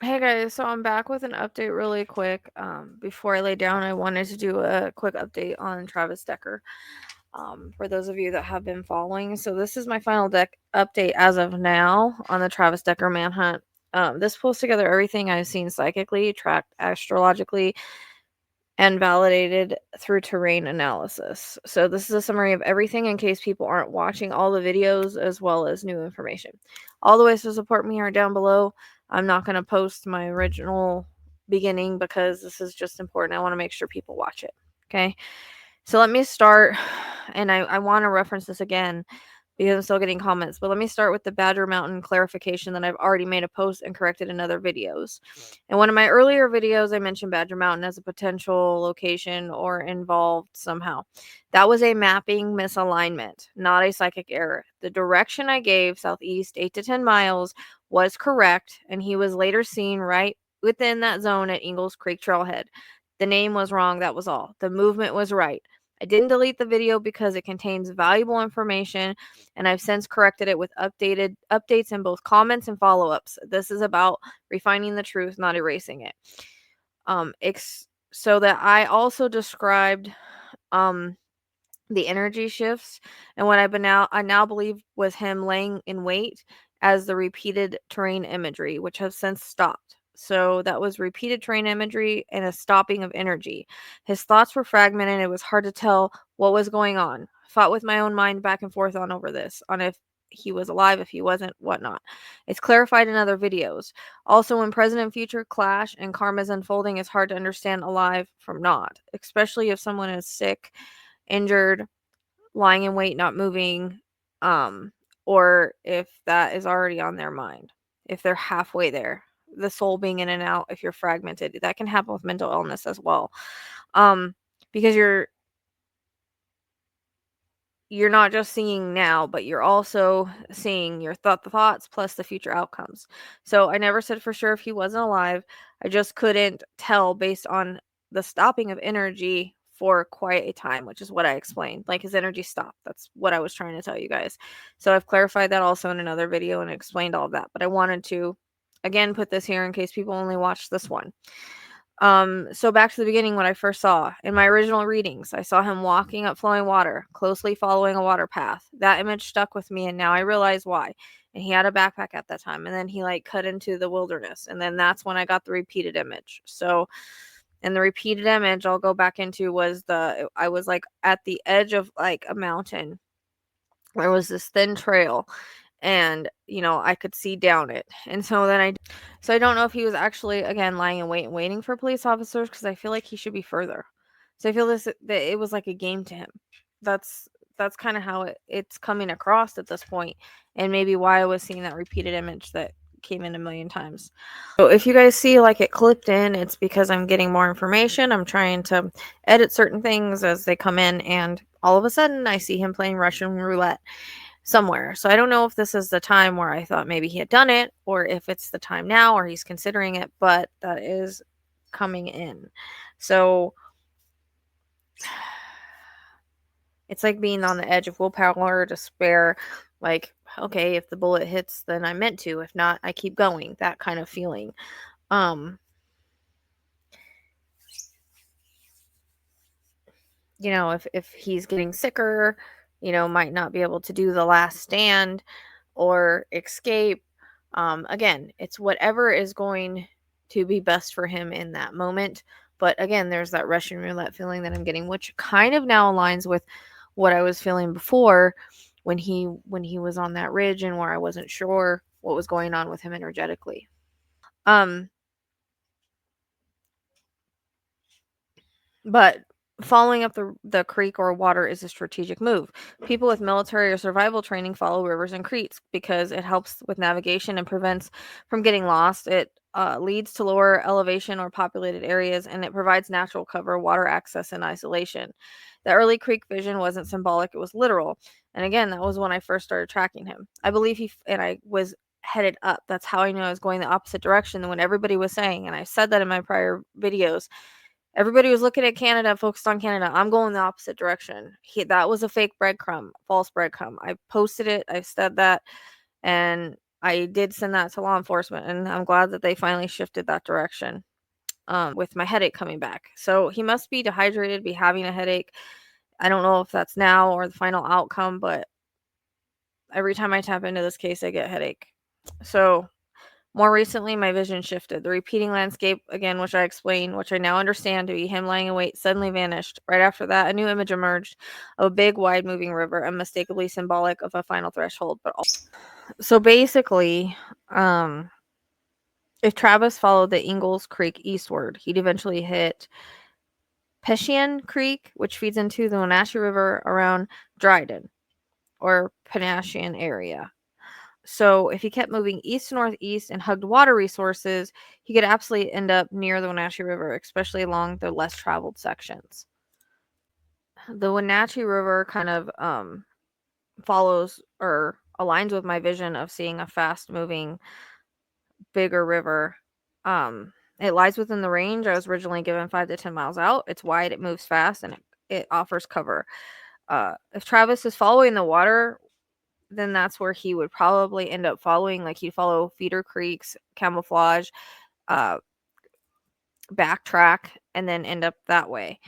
Hey guys, so I'm back with an update really quick. Before I lay down, I wanted to do a quick update on Travis Decker. For those of you that have been following, so this is my final deck update as of now on the Travis Decker manhunt. This pulls together everything I've seen psychically, tracked astrologically, and validated through terrain analysis. So this is a summary of everything in case people aren't watching all the videos as well as new information. All the ways to support me are down below. I'm not going to post my original beginning because this is just important. I want to make sure people watch it. Okay. So let me start, and I want to reference this again because I'm still getting comments, but let me start with the Badger Mountain clarification that I've already made a post and corrected in other videos. In one of my earlier videos, I mentioned Badger Mountain as a potential location or involved somehow. That was a mapping misalignment, not a psychic error. The direction I gave, southeast 8 to 10 miles, was correct, and he was later seen right within that zone at Ingalls Creek Trailhead. The name was wrong, that was all. The movement was right. I didn't delete the video because it contains valuable information, and I've since corrected it with updates in both comments and follow-ups. This is about refining the truth, not erasing it. So that I also described the energy shifts and what I now believe was him laying in wait as the repeated terrain imagery, which has since stopped. So that was repeated terrain imagery and a stopping of energy. His thoughts were fragmented. It was hard to tell what was going on. Fought with my own mind back and forth on over this, on if he was alive, if he wasn't, whatnot. It's clarified in other videos. Also, when present and future clash and karma is unfolding, it's hard to understand alive from not, especially if someone is sick, injured, lying in wait, not moving, um, or if that is already on their mind. If they're halfway there, the soul being in and out, if you're fragmented, that can happen with mental illness as well. Because you're not just seeing now, but you're also seeing the thoughts plus the future outcomes. So I never said for sure if he wasn't alive. I just couldn't tell based on the stopping of energy for quite a time, which is what I explained. Like his energy stopped. That's what I was trying to tell you guys. So I've clarified that also in another video and explained all of that. But I wanted to again put this here in case people only watch this one. So back to the beginning, what I first saw in my original readings, I saw him walking up flowing water, closely following a water path. That image stuck with me, and now I realize why. And he had a backpack at that time, and then he like cut into the wilderness, and then that's when I got the repeated image. So, and the repeated image I'll go back into was I was like at the edge of like a mountain. There was this thin trail, and I could see down it. And so I don't know if he was actually again lying in wait and waiting for police officers, because I feel like he should be further. So I feel that it was like a game to him. That's kind of how it's coming across at this point, and maybe why I was seeing that repeated image that came in a million times. So if you guys see like it clipped in, it's because I'm getting more information. I'm trying to edit certain things as they come in, and all of a sudden I see him playing Russian roulette somewhere. So I don't know if this is the time where I thought maybe he had done it, or if it's the time now or he's considering it, but that is coming in. So it's like being on the edge of willpower, despair, like, okay, if the bullet hits, then I meant to. If not, I keep going. That kind of feeling. Um, if he's getting sicker, might not be able to do the last stand or escape. Again, it's whatever is going to be best for him in that moment. But again, there's that Russian roulette feeling that I'm getting, which kind of now aligns with what I was feeling before when he was on that ridge and where I wasn't sure what was going on with him energetically. Um, But following up the creek or water is a strategic move. People with military or survival training follow rivers and creeks because it helps with navigation and prevents from getting lost. It leads to lower elevation or populated areas, and it provides natural cover, water access, and isolation. The early creek vision wasn't symbolic, it was literal. And again, that was when I first started tracking him. I believe I was headed up. That's how I knew I was going the opposite direction than what everybody was saying. And I said that in my prior videos. Everybody was looking at Canada, focused on Canada. I'm going the opposite direction. That was a fake breadcrumb, false breadcrumb. I posted it. I said that, and I did send that to law enforcement, and I'm glad that they finally shifted that direction with my headache coming back. So he must be dehydrated, be having a headache. I don't know if that's now or the final outcome, but every time I tap into this case, I get a headache. So more recently, my vision shifted. The repeating landscape, again, which I explained, which I now understand to be him lying in wait, suddenly vanished. Right after that, a new image emerged of a big, wide moving river, unmistakably symbolic of a final threshold. But so basically, if Travis followed the Ingalls Creek eastward, he'd eventually hit Peshian Creek, which feeds into the Wenatchee River around Dryden or Penashian area. So if he kept moving east to northeast and hugged water resources, he could absolutely end up near the Wenatchee River, especially along the less traveled sections. The Wenatchee River kind of follows or aligns with my vision of seeing a fast moving, bigger river. It lies within the range. I was originally given 5 to 10 miles out. It's wide, it moves fast, and it offers cover. If Travis is following the water, then that's where he would probably end up following. Like he'd follow feeder creeks, camouflage, uh, backtrack, and then end up that way.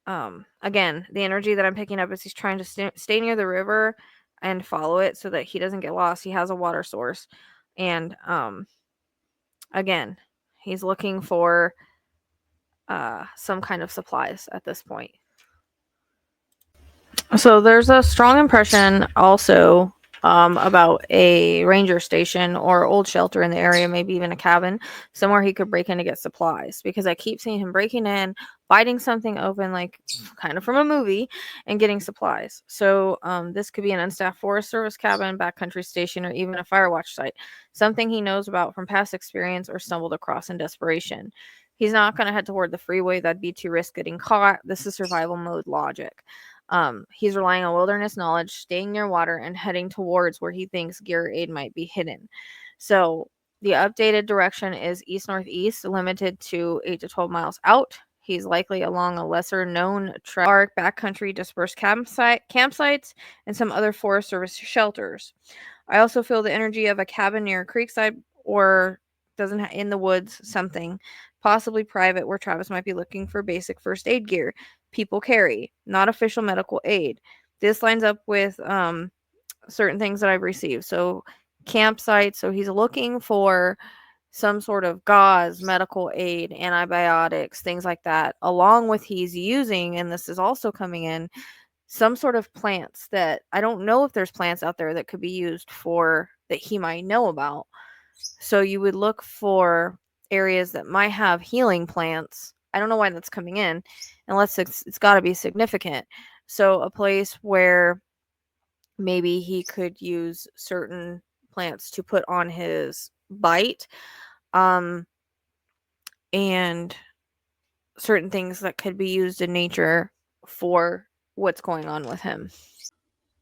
Again, the energy that I'm picking up is he's trying to stay near the river and follow it so that he doesn't get lost. He has a water source, and again, he's looking for some kind of supplies at this point. So there's a strong impression also about a ranger station or old shelter in the area, maybe even a cabin, somewhere he could break in to get supplies. Because I keep seeing him breaking in, biting something open, like kind of from a movie, and getting supplies. So this could be an unstaffed Forest Service cabin, backcountry station, or even a fire watch site. Something he knows about from past experience or stumbled across in desperation. He's not going to head toward the freeway. That'd be too risk getting caught. This is survival mode logic. He's relying on wilderness knowledge, staying near water, and heading towards where he thinks gear aid might be hidden. So the updated direction is east-northeast, limited to 8 to 12 miles out. He's likely along a lesser known track, backcountry dispersed campsites, and some other Forest Service shelters. I also feel the energy of a cabin near a creekside or in the woods, something possibly private where Travis might be looking for basic first aid gear people carry, not official medical aid. This lines up with certain things that I've received. So campsites, so he's looking for some sort of gauze, medical aid, antibiotics, things like that, along with he's using, and this is also coming in, some sort of plants that I don't know if there's plants out there that could be used for that he might know about. So you would look for areas that might have healing plants. I don't know why that's coming in, unless it's got to be significant. So a place where maybe he could use certain plants to put on his bite, and certain things that could be used in nature for what's going on with him.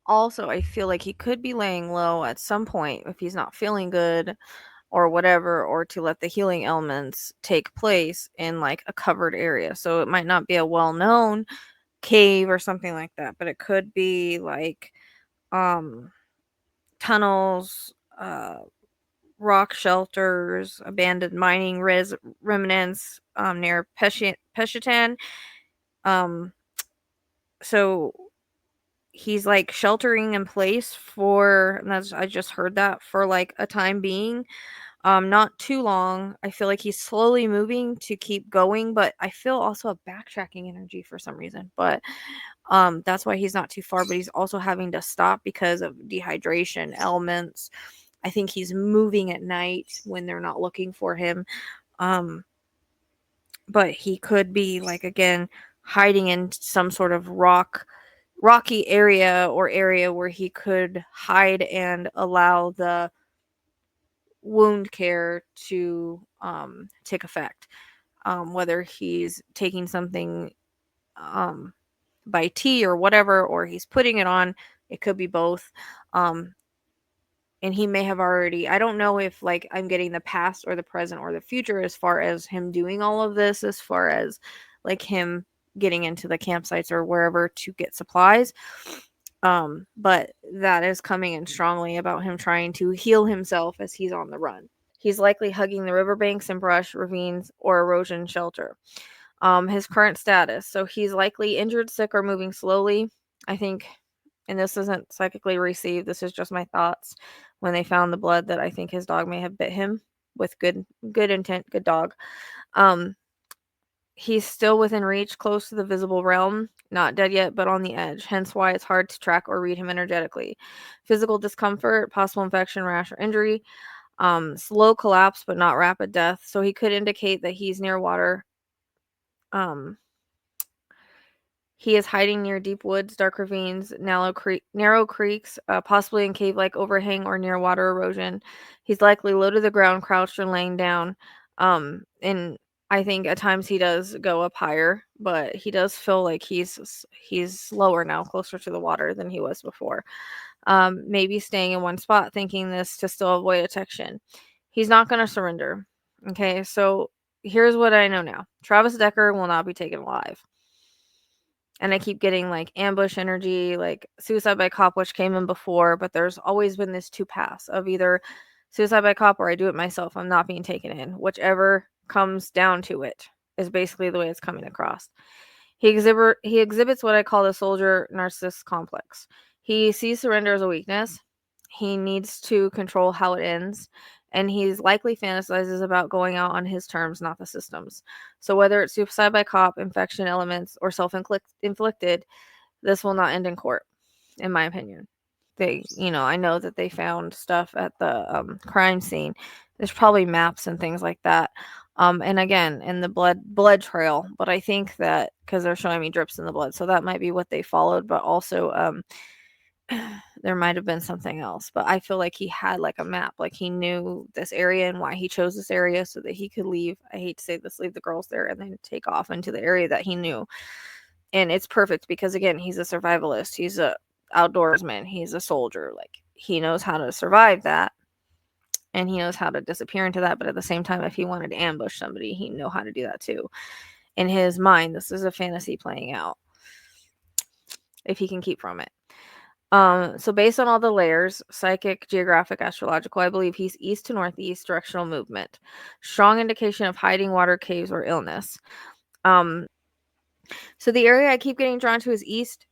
Also, I feel like he could be laying low at some point if he's not feeling good or whatever, or to let the healing elements take place in like a covered area. So it might not be a well-known cave or something like that, but it could be like tunnels, rock shelters, abandoned mining remnants near Peshitan. So he's like sheltering in place for, and I just heard that, for like a time being. Not too long. I feel like he's slowly moving to keep going, but I feel also a backtracking energy for some reason. But that's why he's not too far, but he's also having to stop because of dehydration elements. I think he's moving at night when they're not looking for him. But he could be like, again, hiding in some sort of rocky area or area where he could hide and allow the wound care to take effect. Whether he's taking something by tea or whatever, or he's putting it on, it could be both. And he may have already, I don't know if like I'm getting the past or the present or the future as far as him doing all of this, as far as like him getting into the campsites or wherever to get supplies. But that is coming in strongly about him trying to heal himself as he's on the run. He's likely hugging the riverbanks and brush, ravines, or erosion shelter. His current status. So he's likely injured, sick, or moving slowly. I think, and this isn't psychically received, this is just my thoughts. When they found the blood, that I think his dog may have bit him with good intent, good dog. Um, he's still within reach, close to the visible realm, not dead yet, but on the edge, hence why it's hard to track or read him energetically. Physical discomfort, possible infection, rash, or injury, slow collapse, but not rapid death. So he could indicate that he's near water. Um, he is hiding near deep woods, dark ravines, narrow creeks, possibly in cave-like overhang or near water erosion. He's likely low to the ground, crouched or laying down. And I think at times he does go up higher, but he does feel like he's lower now, closer to the water than he was before. Maybe staying in one spot, thinking this to still avoid detection. He's not going to surrender. Okay, so here's what I know now. Travis Decker will not be taken alive. And I keep getting like ambush energy, like suicide by cop, which came in before, but there's always been this two paths of either suicide by cop or I do it myself. I'm not being taken in. Whichever comes down to it is basically the way it's coming across. He exhibits what I call the soldier narcissist complex. He sees surrender as a weakness. He needs to control how it ends, and he's likely fantasizes about going out on his terms, not the system's. So whether it's suicide by cop, infection elements, or self-inflicted, this will not end in court, in my opinion. I know that they found stuff at the crime scene. There's probably maps and things like that. And again, in the blood trail, but I think that because they're showing me drips in the blood, so that might be what they followed. But also, there might have been something else. But I feel like he had like a map, like he knew this area and why he chose this area so that he could leave. I hate to say this, leave the girls there and then take off into the area that he knew. And it's perfect because again, he's a survivalist. He's a outdoorsman. He's a soldier. Like he knows how to survive that and he knows how to disappear into that. But at the same time, if he wanted to ambush somebody, he know how to do that too. In his mind, this is a fantasy playing out if he can keep from it. So based on all the layers, psychic, geographic, astrological, I believe he's east to northeast directional movement. Strong indication of hiding water caves or illness. So the area I keep getting drawn to is east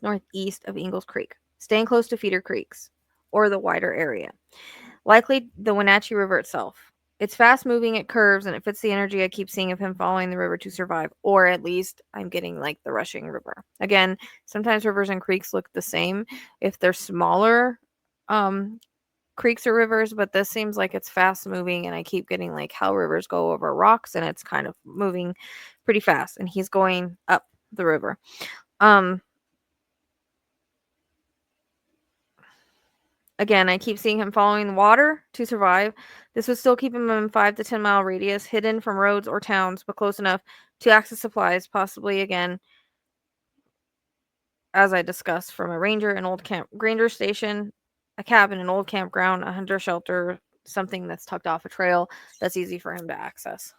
northeast of Ingalls Creek, staying close to feeder creeks or the wider area. Likely the Wenatchee River itself. It's fast moving, it curves, and it fits the energy I keep seeing of him following the river to survive, or at least I'm getting like the rushing river. Again, sometimes rivers and creeks look the same if they're smaller creeks or rivers, but this seems like it's fast moving, and I keep getting like how rivers go over rocks, and it's kind of moving pretty fast, and he's going up the river. Again, I keep seeing him following the water to survive. This would still keep him in 5 to 10 mile radius, hidden from roads or towns, but close enough to access supplies, possibly again, as I discussed, from a ranger station, a cabin, an old campground, a hunter shelter, something that's tucked off a trail that's easy for him to access.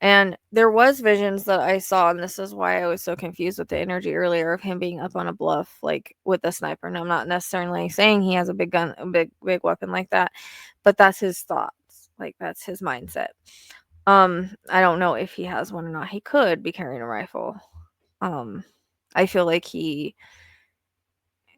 And there was visions that I saw, and this is why I was so confused with the energy earlier of him being up on a bluff, like with a sniper. And I'm not necessarily saying he has a big gun, a big weapon like that, but that's his thoughts. Like that's his mindset. I don't know if he has one or not. He could be carrying a rifle. I feel like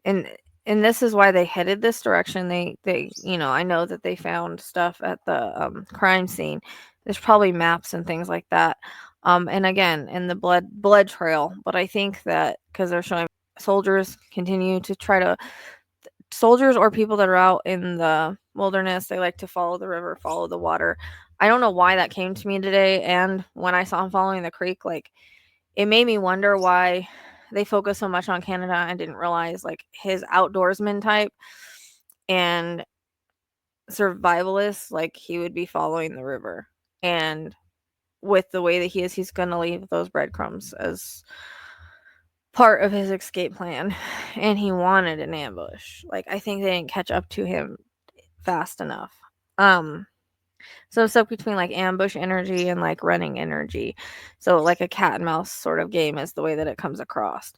and and this is why they headed this direction. They I know that they found stuff at the crime scene. There's probably maps and things like that. And again, in the blood trail, but I think that because they're showing soldiers continue to try to soldiers or people that are out in the wilderness, they like to follow the river, follow the water. I don't know why that came to me today, and when I saw him following the creek, like it made me wonder why they focus so much on Canada and didn't realize like his outdoorsman type and survivalist, like he would be following the river. And with the way that he is, he's going to leave those breadcrumbs as part of his escape plan. And he wanted an ambush. Like I think they didn't catch up to him fast enough. So it's stuck between like ambush energy and like running energy. So like a cat and mouse sort of game is the way that it comes across.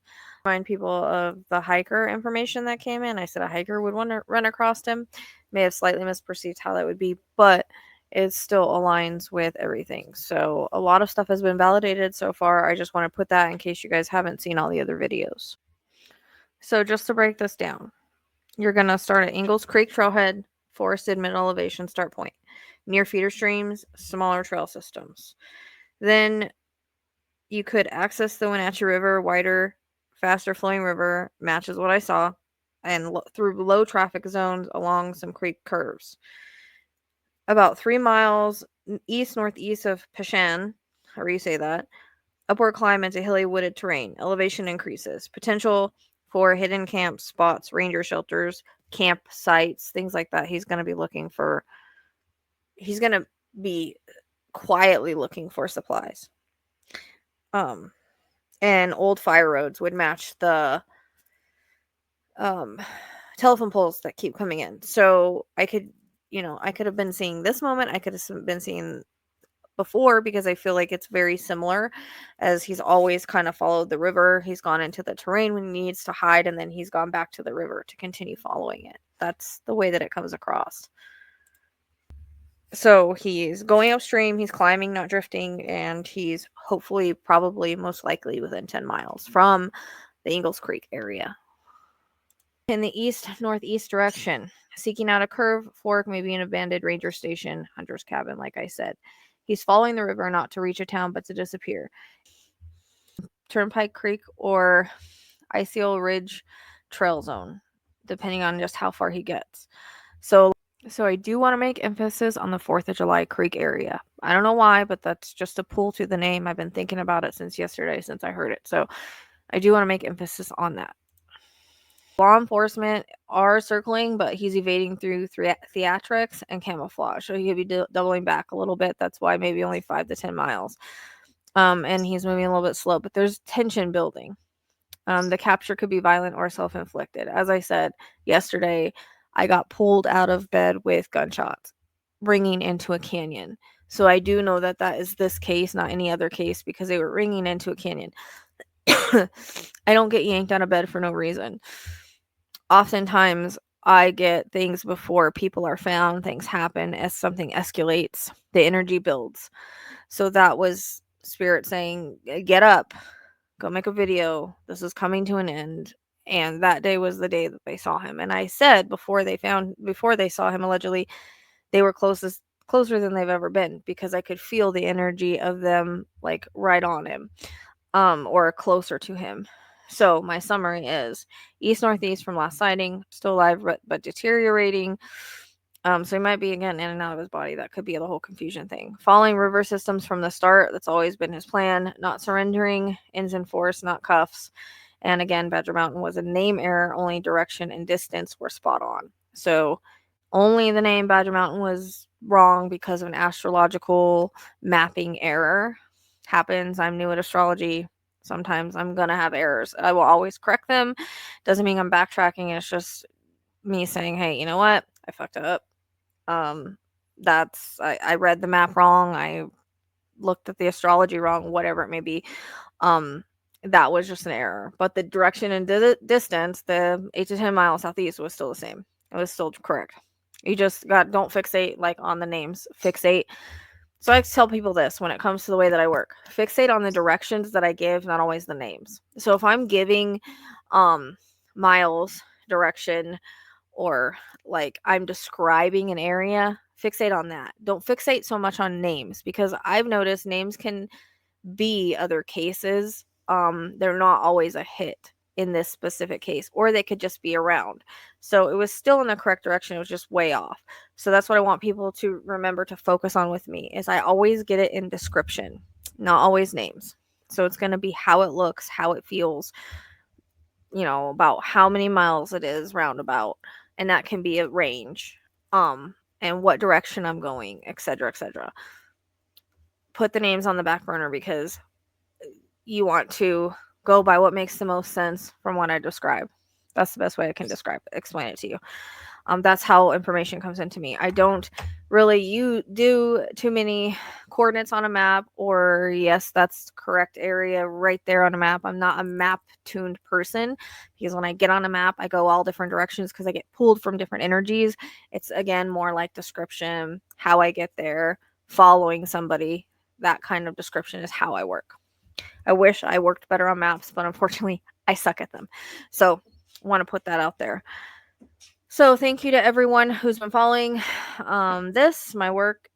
Remind people of the hiker information that came in. I said a hiker would want to run across him. May have slightly misperceived how that would be, but it still aligns with everything. So a lot of stuff has been validated so far. I just want to put that in case you guys haven't seen all the other videos. So just to break this down, you're going to start at Ingalls Creek Trailhead, forested mid-elevation start point, near feeder streams, smaller trail systems. Then you could access the Wenatchee River, wider, faster flowing river, matches what I saw, and through low traffic zones along some creek curves. About 3 miles east-northeast of Peshan, however you say that, upward climb into hilly wooded terrain. Elevation increases. Potential for hidden camp spots, ranger shelters, campsites, things like that. He's going to be quietly looking for supplies. And old fire roads would match the telephone poles that keep coming in. So I could have been seeing this moment. I could have been seeing before, because I feel like it's very similar, as he's always kind of followed the river. He's gone into the terrain when he needs to hide, and then he's gone back to the river to continue following it. That's the way that it comes across. So he's going upstream, he's climbing, not drifting, and he's hopefully, probably, most likely within 10 miles from the Ingalls Creek area. In the east-northeast direction, seeking out a curve, fork, maybe an abandoned ranger station, hunter's cabin, like I said. He's following the river not to reach a town, but to disappear. Turnpike Creek or Icefield Ridge Trail Zone, depending on just how far he gets. So I do want to make emphasis on the 4th of July Creek area. I don't know why, but that's just a pull to the name. I've been thinking about it since yesterday, since I heard it. So I do want to make emphasis on that. Law enforcement are circling, but he's evading through theatrics and camouflage. So he could be doubling back a little bit. That's why maybe only 5 to 10 miles. And he's moving a little bit slow, but there's tension building. The capture could be violent or self-inflicted. As I said yesterday, I got pulled out of bed with gunshots ringing into a canyon. So I do know that that is this case, not any other case, because they were ringing into a canyon. I don't get yanked out of bed for no reason. Oftentimes, I get things before people are found, things happen, as something escalates, the energy builds. So that was spirit saying, get up, go make a video, this is coming to an end. And that day was the day that they saw him. And I said before they saw him, allegedly, they were closer than they've ever been, because I could feel the energy of them like right on him, or closer to him. So my summary is east-northeast from last sighting, still alive but deteriorating. So he might be again in and out of his body. That could be the whole confusion thing. Following river systems from the start, that's always been his plan. Not surrendering, ends in force, not cuffs. And again, Badger Mountain was a name error, only direction and distance were spot on. So only the name Badger Mountain was wrong because of an astrological mapping error. Happens. I'm new at astrology. Sometimes I'm going to have errors. I will always correct them. Doesn't mean I'm backtracking. It's just me saying, hey, you know what? I fucked up. I read the map wrong. I looked at the astrology wrong, whatever it may be. That was just an error. But the direction and distance, the 8 to 10 miles southeast, was still the same. It was still correct. You just don't fixate like on the names. Fixate. So I like to tell people this when it comes to the way that I work. Fixate on the directions that I give, not always the names. So if I'm giving miles, direction, or like I'm describing an area, fixate on that. Don't fixate so much on names, because I've noticed names can be other cases. They're not always a hit in this specific case, or they could just be around. So it was still in the correct direction. It was just way off. So that's what I want people to remember to focus on with me, is I always get it in description, not always names. So it's going to be how it looks, how it feels, about how many miles it is roundabout. And that can be a range, and what direction I'm going, etc., etc. Put the names on the back burner, because you want to go by what makes the most sense from what I describe. That's the best way I can explain it to you. That's how information comes into me. I don't really do too many coordinates on a map, or yes, that's correct area right there on a map. I'm not a map tuned person, because when I get on a map, I go all different directions because I get pulled from different energies. It's again more like description, how I get there, following somebody. That kind of description is how I work. I wish I worked better on maps, but unfortunately, I suck at them. So, want to put that out there. So, thank you to everyone who's been following this. My work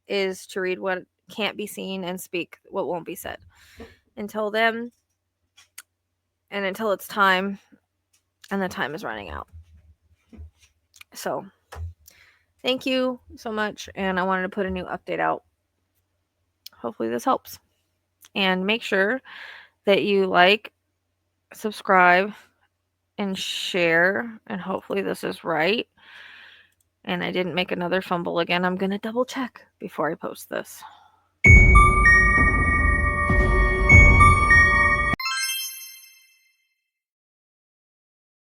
is to read what can't be seen and speak what won't be said. Until then, and until it's time, and the time is running out. So, thank you so much, and I wanted to put a new update out. Hopefully, this helps. And make sure that you like, subscribe, and share, and hopefully this is right. And I didn't make another fumble again. I'm going to double check before I post this.